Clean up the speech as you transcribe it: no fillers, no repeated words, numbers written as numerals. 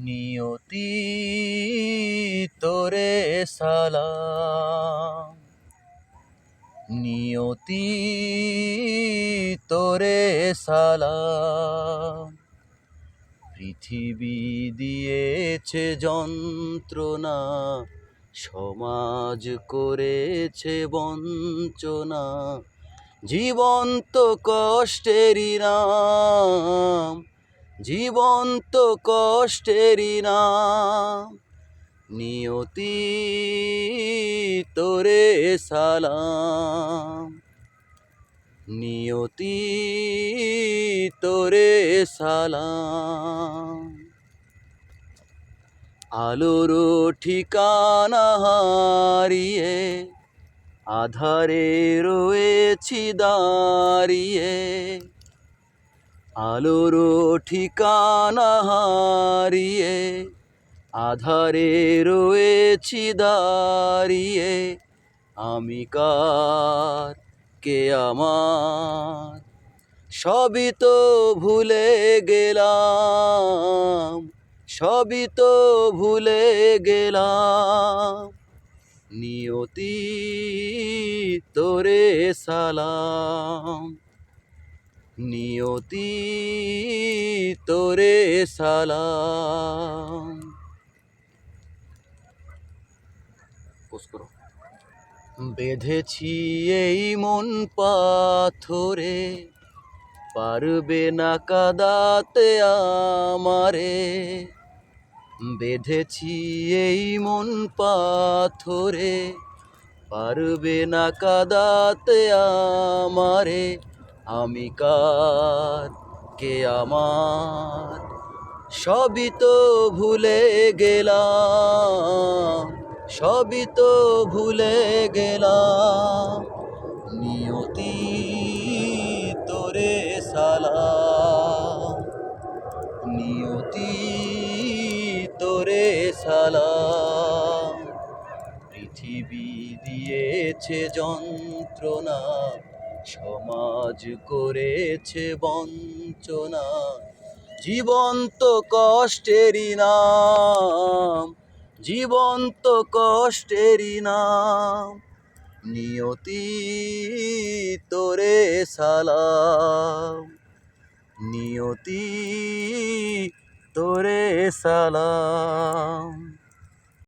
নিয়তি তোরে সালাম, নিয়তি তোরে সালাম। পৃথিবী দিয়েছে যন্ত্রণা, সমাজ করেছে বঞ্চনা, জীবন্ত কষ্টেরই নাম, জীবন্ত কষ্টেরই নাম। নিয়তি তোরে সালাম, নিয়তি তোরে সালাম। আলোর ঠিকানা হারিয়ে আধারে রয়েছি দাঁড়িয়ে, আলোর ঠিকানা হারিয়ে আধারে রয়েছি দাঁড়িয়ে। আমি কার, কে আমার, সবই তো ভুলে গেলাম, সবই তো ভুলে গেলাম। নিয়তি তোরে সালাম, নিয়তি তোরে সালাম। বেঁধেছি এই মন পাথরে, পারবে না কাঁদাতে আমারে। বেঁধেছি এই মন পাথরে, পারবে না কাঁদাতে আমারে। আমি কার, কে আমার, সবই তো ভুলে গেলাম, সবই তো ভুলে গেলাম। নিয়তি তোরে সালাম, নিয়তি তোরে সালাম। পৃথিবী দিয়েছে যন্ত্রণা, সমাজ করেছে বঞ্চনা, জীবন্ত কষ্টেরই নাম, জীবন্ত কষ্টেরই নাম। নিয়তি তোরে সালাম, নিয়তি তোরে সালাম।